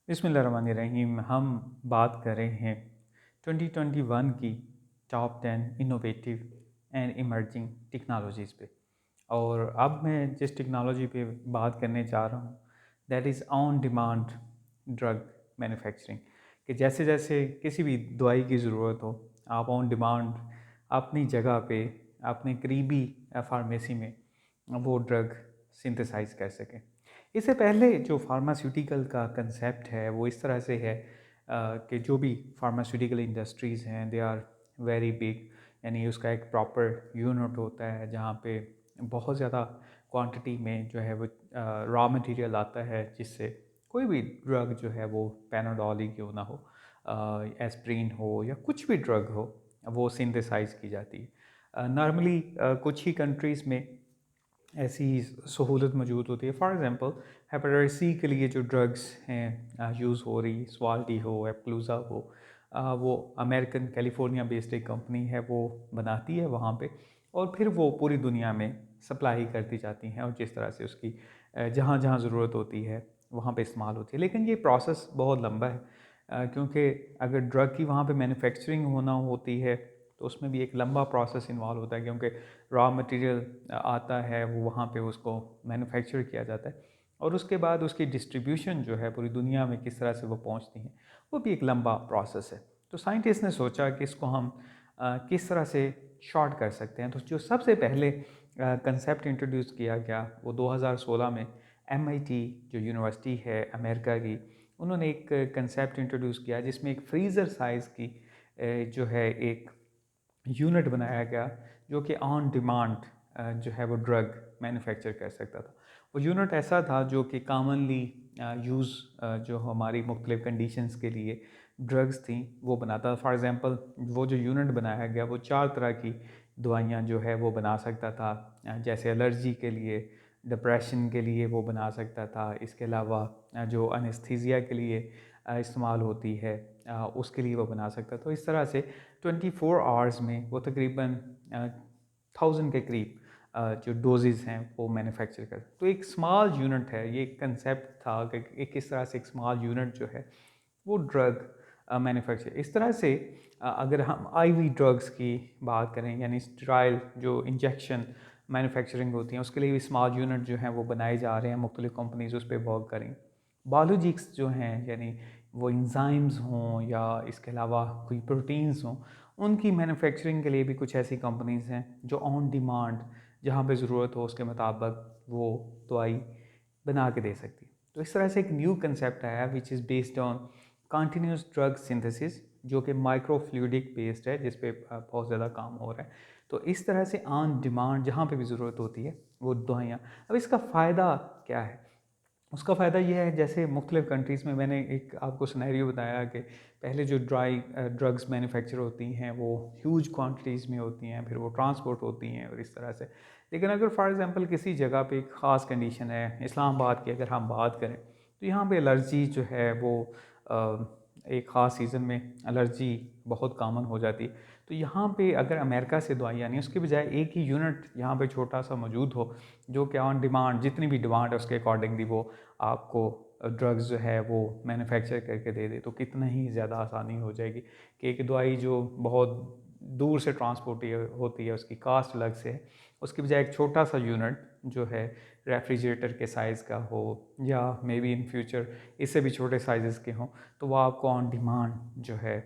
बिस्मिल्लाहिर्रहमानिर्रहीम। हम बात कर रहे हैं 2021 की top 10 innovative and emerging technologies पे। और अब मैं जिस टेक्नोलॉजी पे बात करने जा रहा हूँ that is on demand drug manufacturing. कि जैसे जैसे किसी भी दवाई की ज़रूरत हो, आप ऑन डिमांड अपनी जगह पे अपने करीबी फार्मेसी में वो ड्रग सिंथेसाइज कर सकें। इससे पहले जो फार्मास्यूटिकल का कंसेप्ट है वो इस तरह से है कि जो भी फार्मास्यूटिकल इंडस्ट्रीज़ हैं दे आर वेरी बिग, यानी उसका एक प्रॉपर यूनिट होता है जहाँ पे बहुत ज़्यादा क्वांटिटी में जो है वो रॉ मटेरियल आता है, जिससे कोई भी ड्रग जो है वो पैनाडॉल ही क्यों ना हो, एस्प्रिन हो या कुछ भी ड्रग हो, वो सिंथेसाइज की जाती है। नॉर्मली कुछ ही कंट्रीज़ में ऐसी सहूलत मौजूद होती है। फॉर एग्ज़ाम्पल हेपेटाइटिस सी के लिए जो ड्रग्स हैं यूज़ हो रही, स्वाल्टी हो, एप्क्लूज़ा हो, वो अमेरिकन कैलिफोर्निया बेस्ड एक कंपनी है, वो बनाती है वहाँ पे, और फिर वो पूरी दुनिया में सप्लाई करती जाती हैं, और जिस तरह से उसकी जहाँ जहाँ ज़रूरत होती है वहाँ पे इस्तेमाल होती है। लेकिन ये प्रोसेस बहुत लंबा है, क्योंकि अगर ड्रग की वहाँ पे मैन्युफैक्चरिंग होना होती है तो उसमें भी एक लंबा प्रोसेस इन्वॉल्व होता है, क्योंकि रॉ मटेरियल आता है वो वहाँ पे उसको मैन्युफैक्चर किया जाता है, और उसके बाद उसकी डिस्ट्रीब्यूशन जो है पूरी दुनिया में किस तरह से वो पहुँचती हैं, वो भी एक लंबा प्रोसेस है। तो साइंटिस्ट ने सोचा कि इसको हम किस तरह से शॉर्ट कर सकते हैं। तो जो सबसे पहले कंसेप्ट इंट्रोड्यूस किया गया वो 2016 में MIT जो यूनिवर्सिटी है अमेरिका की, उन्होंने एक कंसेप्ट इंट्रोड्यूस किया जिसमें एक फ्रीज़र साइज़ की जो है एक यूनिट बनाया गया, जो कि ऑन डिमांड जो है वो ड्रग मैन्युफैक्चर कर सकता था। वो यूनिट ऐसा था जो कि कॉमनली यूज़ जो हमारी मुख्तलिफ़ कंडीशंस के लिए ड्रग्स थी वो बनाता था। फॉर एग्ज़ाम्पल वो जो यूनिट बनाया गया वो 4 तरह की दवाइयाँ जो है वो बना सकता था, जैसे एलर्जी के लिए, डिप्रेशन के लिए वो बना सकता था, इसके अलावा जो एनेस्थीसिया के लिए इस्तेमाल होती है उसके लिए वो बना सकता था। तो इस तरह से 24 आवर्स में वो तकरीबन 1000 के करीब जो डोजेज़ हैं वो मैन्युफैक्चर कर। तो एक स्मॉल यूनिट है, ये कंसेप्ट था कि एक किस तरह से एक स्मॉल यूनिट जो है वो ड्रग मैन्युफैक्चर इस तरह से अगर हम IV ड्रग्स की बात करें, यानी स्टेरॉइल जो इंजेक्शन मैन्युफैक्चरिंग होती हैं उसके लिए भी स्मॉल यूनिट जो हैं वो बनाए जा रहे हैं, मुख्तलिफ़ कंपनीज उस पर वर्क करें। बायोलॉजिक्स जो हैं, यानी वो इंजाइम्स हों या इसके अलावा कोई प्रोटीन्स हों, उनकी मैन्युफैक्चरिंग के लिए भी कुछ ऐसी कंपनीज़ हैं जो ऑन डिमांड जहाँ पे ज़रूरत हो उसके मुताबिक वो दवाई बना के दे सकती है। तो इस तरह से एक न्यू कंसेप्ट आया which is based on continuous drug synthesis, जो कि माइक्रोफ्लूइडिक बेस्ड है, जिस पे बहुत ज़्यादा काम हो रहा है। तो इस तरह से ऑन डिमांड जहाँ पे भी ज़रूरत होती है वो दवाइयाँ। अब इसका फ़ायदा क्या है? उसका फ़ायदा ये है, जैसे मुख्तलिफ़ कंट्रीज़ में मैंने एक आपको सिनेरियो बताया कि पहले जो ड्राई ड्रग्स मैन्युफैक्चर होती हैं वो ह्यूज क्वांटिटीज़ में होती हैं, फिर वो ट्रांसपोर्ट होती हैं और इस तरह से। लेकिन अगर फॉर एग्ज़ाम्पल किसी जगह पे एक ख़ास कंडीशन है, इस्लामाबाद की अगर हम बात करें, तो यहाँ पे एलर्जी जो है वो एक ख़ास सीज़न में एलर्जी बहुत कॉमन हो जाती है। तो यहाँ पे अगर अमेरिका से दवाई आनी है, उसके बजाय एक ही यूनिट यहाँ पे छोटा सा मौजूद हो, जो कि ऑन डिमांड जितनी भी डिमांड है उसके अकॉर्डिंगली वो आपको ड्रग्स जो है वो मैन्युफैक्चर करके दे दे, तो कितना ही ज़्यादा आसानी हो जाएगी कि एक दवाई जो बहुत दूर से ट्रांसपोर्ट होती है उसकी कास्ट अलग से है, उसके बजाय एक छोटा सा यूनिट जो है रेफ्रिजरेटर के साइज़ का हो या मे बी इन फ्यूचर इससे भी छोटे साइज़ के हों, तो वो आपको ऑन डिमांड जो है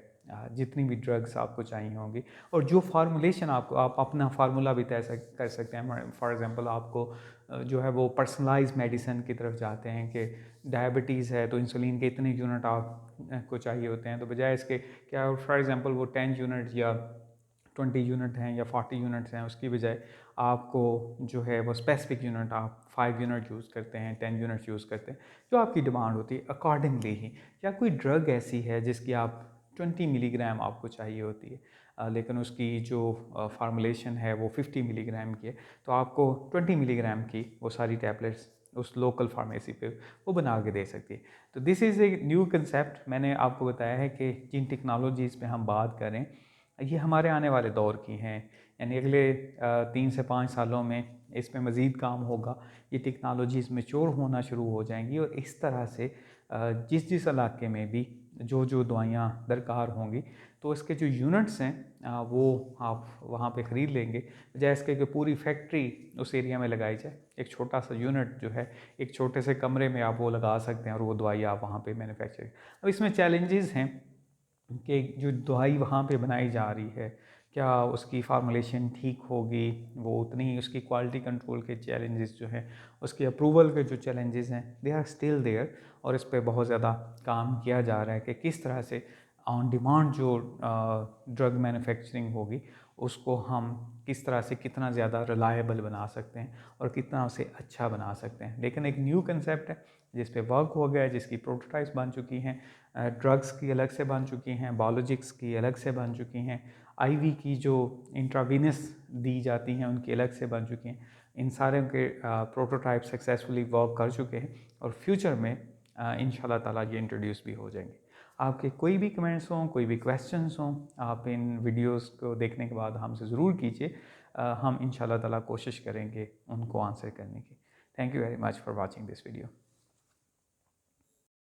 जितनी भी ड्रग्स आपको चाहिए होंगी, और जो फार्मूलेशन आपको आप अपना फार्मूला भी तय कर सकते हैं। फॉर एग्ज़ाम्पल आपको जो है वो पर्सनलाइज मेडिसिन की तरफ जाते हैं कि डायबिटीज़ है तो इंसुलिन के इतने यूनिट आप को चाहिए होते हैं, तो बजाय इसके क्या फॉर एग्ज़ाम्पल वो 10 यूनिट या 20 यूनिट हैं या 40 यूनिट्स हैं, उसकी बजाय आपको जो है वो स्पेसिफिक यूनिट आप 5 यूनिट यूज़ करते हैं, 10 यूनिट्स यूज़ करते हैं, जो आपकी डिमांड होती है अकॉर्डिंगली ही। या कोई ड्रग ऐसी है जिसकी आप 20 मिलीग्राम आपको चाहिए होती है, लेकिन उसकी जो फार्मूलेशन है वो 50 मिलीग्राम की है, तो आपको 20 मिलीग्राम की वो सारी टैबलेट्स उस लोकल फार्मेसी पे वो बना के दे सकती है। तो this is a new concept. मैंने आपको बताया है कि जिन टेक्नोलॉजीज़ पे हम बात करें ये हमारे आने वाले दौर की हैं, यानी अगले 3 से 5 सालों में इसमें मज़ीद काम होगा, ये टेक्नोलॉजीज़ मैच्योर होना शुरू हो जाएंगी और इस तरह से जिस जिस इलाके में भी जो जो दवाइयाँ दरकार होंगी तो इसके जो यूनिट्स हैं वो आप वहाँ पे ख़रीद लेंगे, जैसे कि पूरी फैक्ट्री उस एरिया में लगाई जाए। एक छोटा सा यूनिट जो है एक छोटे से कमरे में आप वो लगा सकते हैं और वो दवाई आप वहाँ पे मैन्युफैक्चर। अब इसमें चैलेंजेस हैं कि जो दवाई वहाँ पे बनाई जा रही है क्या उसकी फार्मूलेशन ठीक होगी, वो उतनी ही उसकी क्वालिटी कंट्रोल के चैलेंजेस जो हैं, उसके अप्रूवल के जो चैलेंजेस हैं, दे आर स्टिल देयर। और इस पे बहुत ज़्यादा काम किया जा रहा है कि किस तरह से ऑन डिमांड जो ड्रग मैन्युफैक्चरिंग होगी उसको हम किस तरह से कितना ज़्यादा रिलायबल बना सकते हैं और कितना उसे अच्छा बना सकते हैं। लेकिन एक न्यू कंसेप्ट है जिस पे वर्क हो गया है, जिसकी प्रोटोटाइप्स बन चुकी हैं, ड्रग्स की अलग से बन चुकी हैं, बायोलॉजिक्स की अलग से बन चुकी हैं, आईवी की जो इंट्रावीनस दी जाती हैं उनकी अलग से बन चुकी हैं। इन सारे के प्रोटोटाइप सक्सेसफुली वर्क कर चुके हैं और फ्यूचर में इंशाल्लाह ताला ये इंट्रोड्यूस भी हो जाएंगे। आपके कोई भी कमेंट्स हों, कोई भी क्वेश्चंस हों, आप इन वीडियोस को देखने के बाद हमसे ज़रूर कीजिए। हम इंशाल्लाह ताला कोशिश करेंगे उनको आंसर करने की। Thank you very much for watching this video.